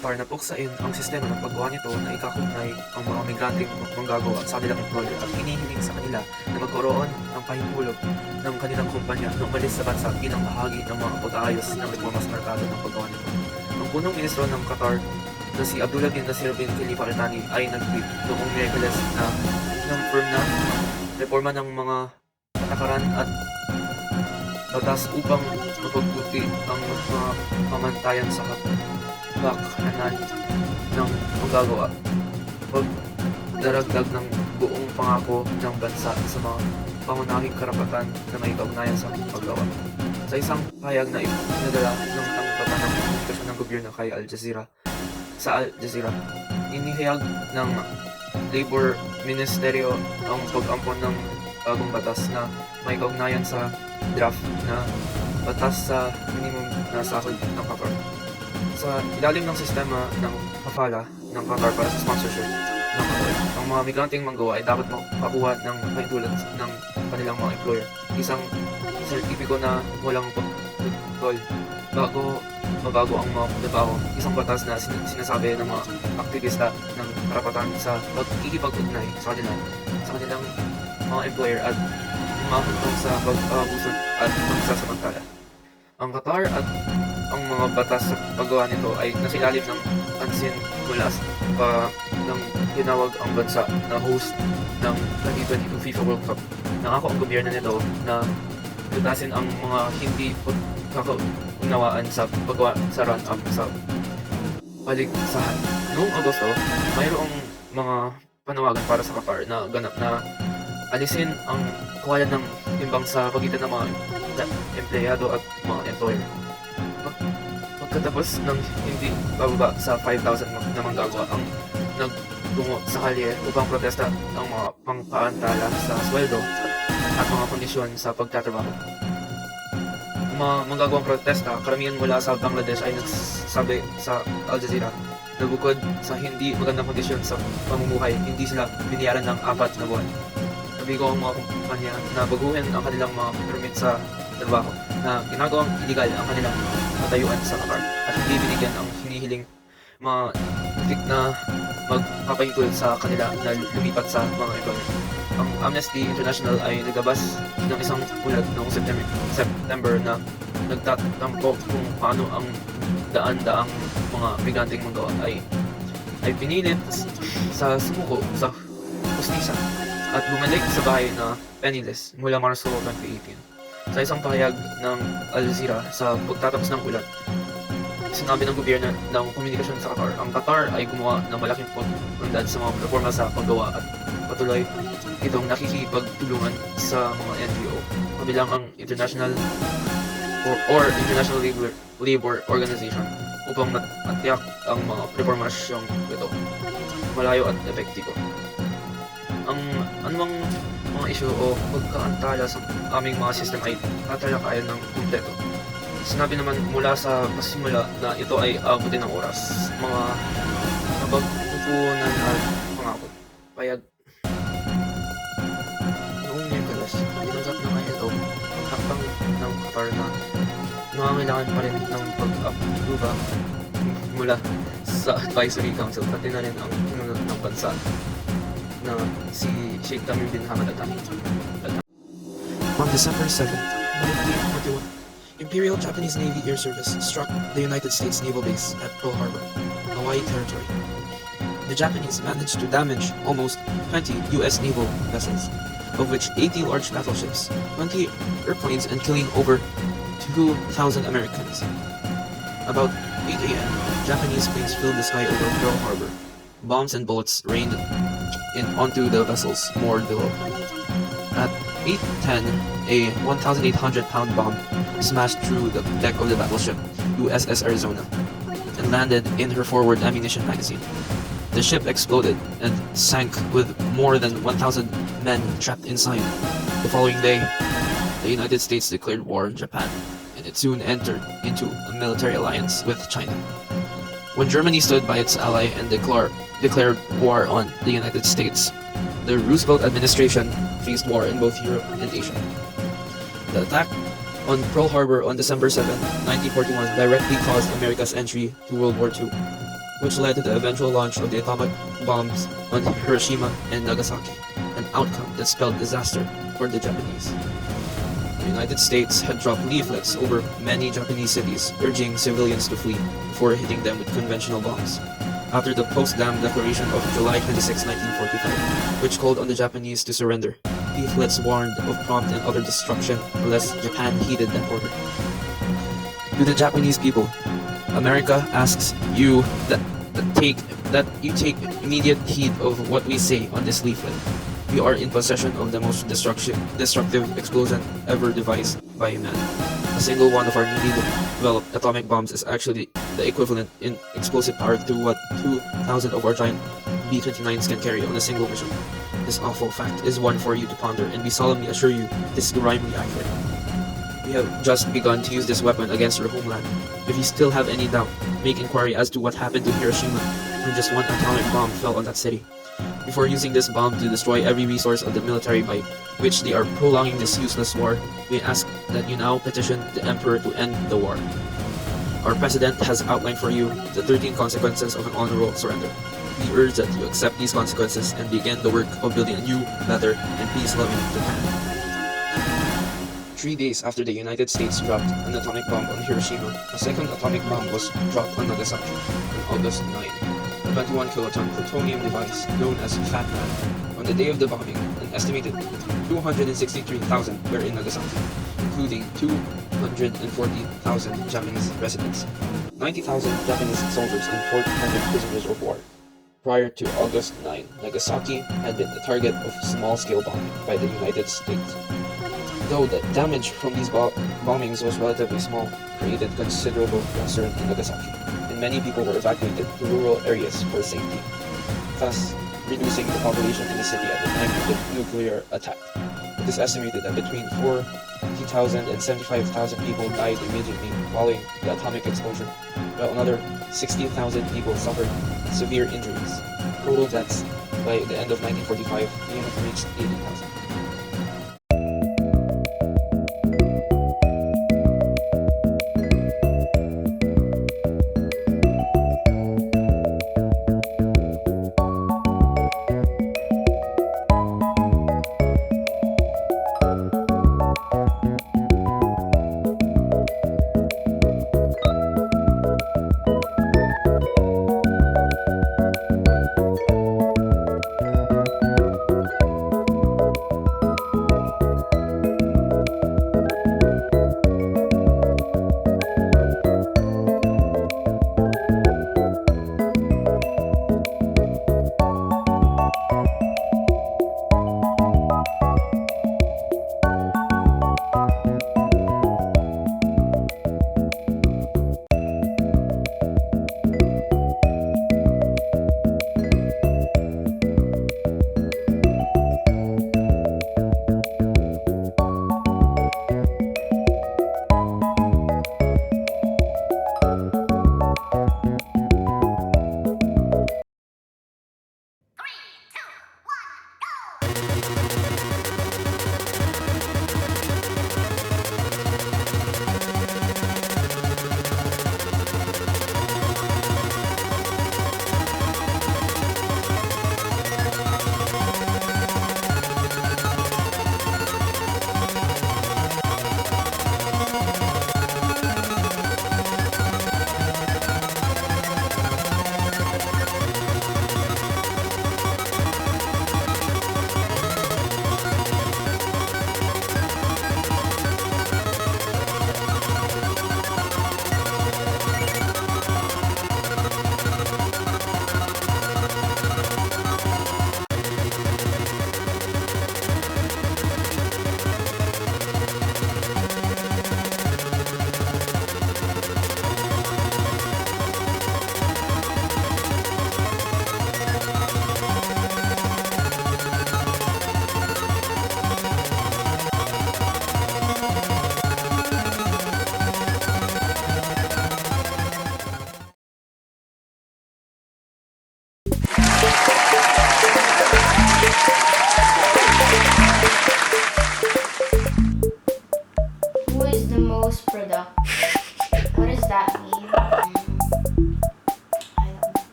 Qatar na puksain ang sistema ng paggawa nito na ikakugnay ang mga migranteng manggagawa sa kanilang employer at hinihiling sa kanila na magkaroon ng pahintulot ng kanilang kumpanya na umalis sa bansa bilang bahagi ng mga pag-aayos ng reforma sa merkado ng paggawa nito. Ang punong ministro ng Qatar na si Abdullah bin Nasir bin Khalifa Al Thani ay nag-tweet noong Miyerkules na confirm na reforma ng mga patakaran at batas upang mapagbuti ang mga pamantayan sa bakhanan ng manggagawa, pagdaragdag ng buong pangako ng bansa sa mga pangunahing karapatan na may kaugnayan sa paggawa. Sa isang pahayag na ipinadala ng tanggapan ng komunikasyon ng gobyerno kay Al Jazeera, inihayag ng Labor Ministeryo ang pag-ampon ng bagong batas na may kaugnayan sa draft na batas sa minimum na sahod ng Qatar. Sa ilalim ng sistema ng kafala ng Qatar para sa sponsorship ng Qatar, ang mga migranteng manggawa ay dapat makakuha ng pahintulot ng kanilang mga employer. Isang sertipiko na walang pagtutol bago mabago ang mga trabaho. Isang batas na sinasabi ng mga aktivista ng karapatan sa pagkikipag-ugnay sa kanilang mga employer at mapuntong sa pag-abuso at pagsasamantala. Ang Qatar at ang mga batas sa paggawa nito ay nasilalim ng pansin mula pa nang tinawag ang bansa na host ng 2022 FIFA World Cup. Nangako ang gobyerno nito na lutasin ang mga hindi pagkakaunawaan sa paggawa sa run-up sa paligsahan. Noong Agosto, mayroong mga panawagan para sa Qatar na ganap na alisin ang kawalan ng timbang sa pagitan ng mga empleyado at mga employer. Pagkatapos ng hindi bababa sa 5,000 na manggagawa ang nagtungo sa kalye upang protesta ang mga pangpaantala sa sweldo at mga kondisyon sa pagtatrabaho. Ang mga manggagawang protesta, karamihan mula sa Bangladesh ay nagsabi sa Al Jazeera na bukod sa hindi magandang kondisyon sa pamumuhay, hindi sila biniyaran ng 4 na buwan. Nabigo ang mga kumpanya na baguhin ang kanilang mga permit sa trabaho na ginagawang illegal ang kanilang patayuan sa Qatar at hindi binigyan ang hinihiling mga titik na magpapahintulot sa kanila na lumipat sa mga employer. Ang Amnesty International ay naglabas ng isang ulat noong September na nagtatampo kung paano ang daan-daang mga migranteng manggawa ay pinilit sa sumuko sa hustisya at bumalik sa bahay na penniless mula Marso 2018. Sa isang pahayag ng Al Jazeera sa pagtatapos ng ulat, sinabi ng gobyerno ng komunikasyon sa Qatar, ang Qatar ay gumawa ng malaking pagundad sa mga reforma sa paggawa at patuloy itong nakikipagtulungan sa mga NGO, kabilang ang International Labor Organization upang matiyak ang mga reformasyong ito malayo at epektibo. Ang anumang mga isyu o pagkaantala sa aming mga system ay tatalakayan ng kumpleto. Sinabi naman mula sa pasimula na ito ay abutin ng oras, mga napagpupunan at pangako. Payag noong Miyerkules, tinanggap na ngayon ito ang hakbang ng Qatar na nangangailangan pa rin ng pag-aproba mula sa Advisory Council, pati na rin ang pinunod ng bansa na si Sheikh Tamim bin Hamad Al Thani. On December 7, 1941, Imperial Japanese Navy Air Service struck the United States Naval Base at Pearl Harbor, Hawaii Territory. The Japanese managed to damage almost 20 U.S. naval vessels, of which 80 large battleships, 20 airplanes, and killing over 2,000 Americans. About 8 a.m., Japanese planes filled the sky over Pearl Harbor. Bombs and bullets rained onto the vessels moored below. At 8:10, a 1,800-pound bomb smashed through the deck of the battleship USS Arizona and landed in her forward ammunition magazine. The ship exploded and sank with more than 1,000 men trapped inside. The following day, the United States declared war on Japan, and it soon entered into a military alliance with China. When Germany stood by its ally and declared war on the United States, the Roosevelt administration faced war in both Europe and Asia. The attack on Pearl Harbor on December 7, 1941 directly caused America's entry to World War II. which led to the eventual launch of the atomic bombs on Hiroshima and Nagasaki, an outcome that spelled disaster for the Japanese. The United States had dropped leaflets over many Japanese cities urging civilians to flee before hitting them with conventional bombs. After the Potsdam Declaration of July 26, 1945, which called on the Japanese to surrender, leaflets warned of prompt and utter destruction unless Japan heeded that order. To the Japanese people, America asks you that you take immediate heed of what we say on this leaflet. We are in possession of the most destructive explosion ever devised by man. A single one of our newly developed atomic bombs is actually the equivalent in explosive power to what 2,000 of our giant B-29s can carry on a single mission. This awful fact is one for you to ponder, and we solemnly assure you this is grimly accurate. We have just begun to use this weapon against your homeland. If you still have any doubt, make inquiry as to what happened to Hiroshima when just one atomic bomb fell on that city. Before using this bomb to destroy every resource of the military by which they are prolonging this useless war, we ask that you now petition the Emperor to end the war. Our President has outlined for you the 13 consequences of an honorable surrender. We urge that you accept these consequences and begin the work of building a new, better, and peace-loving Japan. 3 days after the United States dropped an atomic bomb on Hiroshima, a second atomic bomb was dropped on Nagasaki on August 9. A 21-kiloton plutonium device known as Fat Man. On the day of the bombing, an estimated 263,000 were in Nagasaki, including 240,000 Japanese residents, 90,000 Japanese soldiers, and 400 prisoners of war. Prior to August 9, Nagasaki had been the target of small-scale bombing by the United States. Though the damage from these bombings was relatively small, created considerable concern in Nagasaki, and many people were evacuated to rural areas for safety, thus reducing the population in the city at the time of the nuclear attack. It is estimated that between 40,000 and 75,000 people died immediately following the atomic explosion, while another 60,000 people suffered severe injuries. Total deaths by the end of 1945 may have reached 80,000.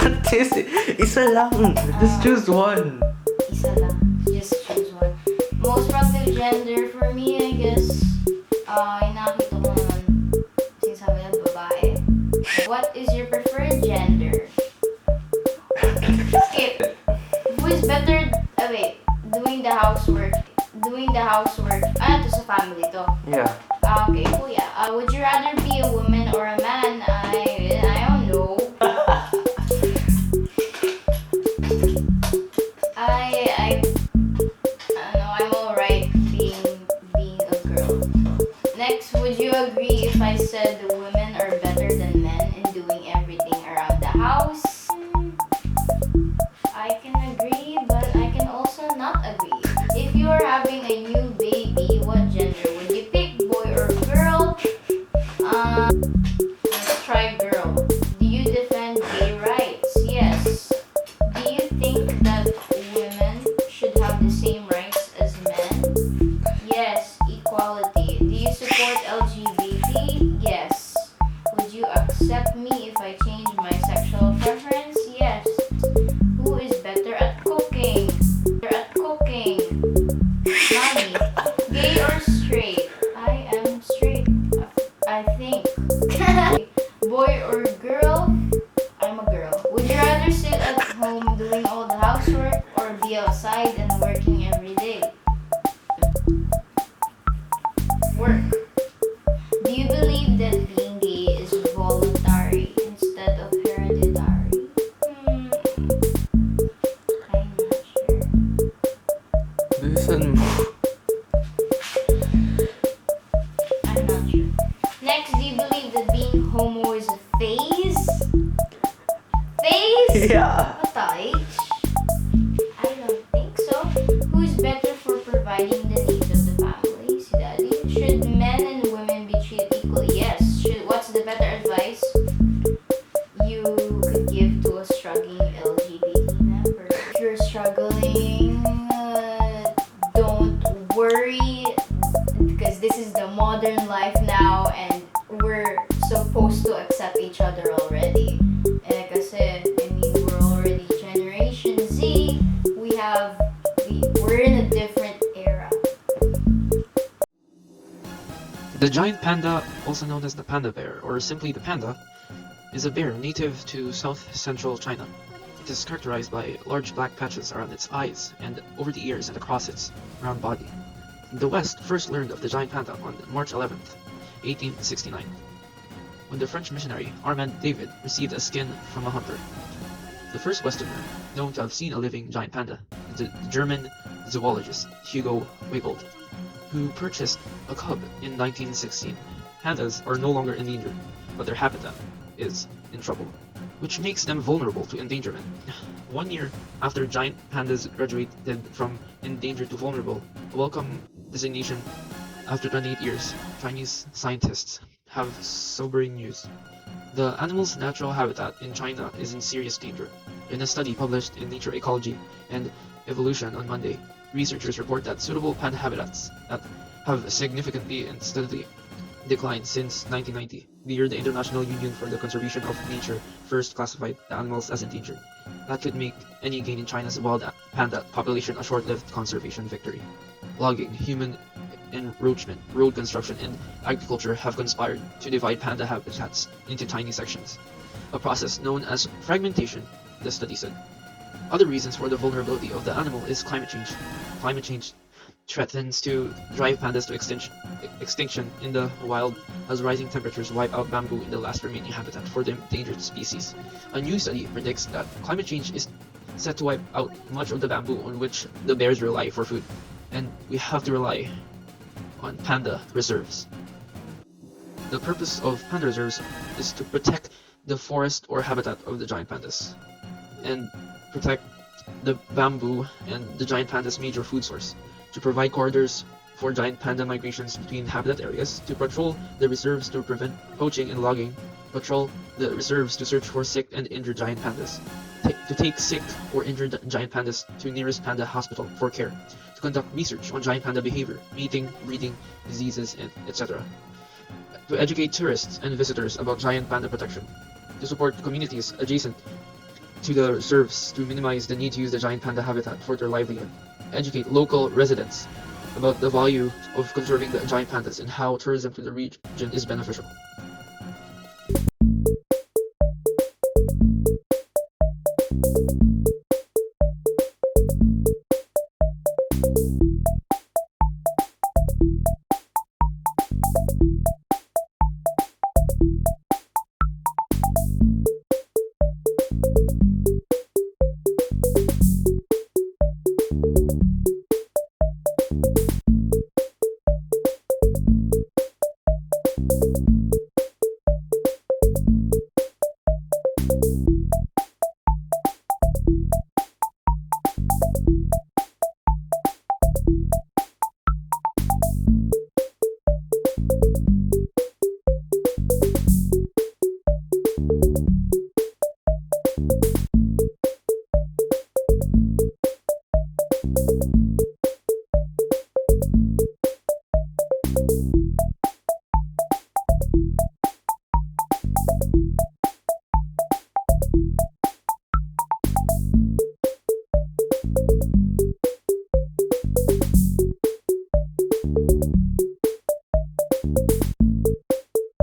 What is it? Isa lang. Just choose one. Isa lang. Just choose one. Most productive gender for me, I guess, yung nakakita ko naman, sinasabi ng babae. What is your preferred gender? Skip. Who is better, wait, doing the housework? To sa family to. Yeah. Okay, kuya. Would you rather be a woman or a man? I don't know. I don't know. I'm alright being a girl. Next, would you agree if I said the women are better than men in doing everything around the house? I can agree, but I can also not agree. If you are having a new baby, what gender would you pick, boy or girl? Let's try girl. Do you defend gay rights? Yes. Do you think that women should have the same rights as men? Yes. Equality. Do you support LGBT? Yes. Would you accept me if I change my sexual preference? Yes. Who is better at cooking? Mommy. Gay or straight? I am straight. I think. Boy or girl? I'm a girl. Would you rather sit at home doing all the housework or be outside and working every day? Work. Do you believe that being gay is voluntary instead of hereditary? I'm not sure. Bilisan mo. I'm not sure. Next, do you believe that being homo is a phase? Phase? Yeah. What the H? I don't think so. Who's better for providing the needs of the family? Si daddy? Should men and women be treated equally? Yes. What's the better advice you could give to a struggling LGBT member? If you're struggling, don't worry, because this is the modern life now and we're supposed to accept each other already. Eh, kasi, I mean, we're already Generation Z. We're in a different era. The giant panda, also known as the panda bear, or simply the panda, is a bear native to south-central China. It is characterized by large black patches around its eyes and over the ears and across its round body. The West first learned of the giant panda on March 11th, 1869, when the French missionary Armand David received a skin from a hunter. The first Westerner known to have seen a living giant panda is the German zoologist Hugo Wiggold, who purchased a cub in 1916. Pandas are no longer endangered, but their habitat is in trouble, which makes them vulnerable to endangerment. 1 year after giant pandas graduated from endangered to vulnerable, a welcome designation after 28 years, Chinese scientists have sobering news. The animal's natural habitat in China is in serious danger. In a study published in Nature Ecology and Evolution on Monday, researchers report that suitable panda habitats that have significantly and steadily declined since 1990, the year the International Union for the Conservation of Nature first classified the animals as endangered. That could make any gain in China's wild panda population a short-lived conservation victory. Logging, human encroachment, road construction, and agriculture have conspired to divide panda habitats into tiny sections, a process known as fragmentation, the study said. Other reasons for the vulnerability of the animal is climate change. Climate change threatens to drive pandas to extinction in the wild as rising temperatures wipe out bamboo in the last remaining habitat for the endangered species. A new study predicts that climate change is set to wipe out much of the bamboo on which the bears rely for food, and we have to rely on panda reserves. The purpose of panda reserves is to protect the forest or habitat of the giant pandas, and protect the bamboo and the giant panda's major food source, to provide corridors for giant panda migrations between habitat areas, to patrol the reserves to prevent poaching and logging, patrol the reserves to search for sick and injured giant pandas, to take sick or injured giant pandas to nearest panda hospital for care, to conduct research on giant panda behavior, mating, breeding, diseases, and etc., to educate tourists and visitors about giant panda protection, to support communities adjacent to the reserves to minimize the need to use the giant panda habitat for their livelihood. Educate local residents about the value of conserving the giant pandas and how tourism to the region is beneficial.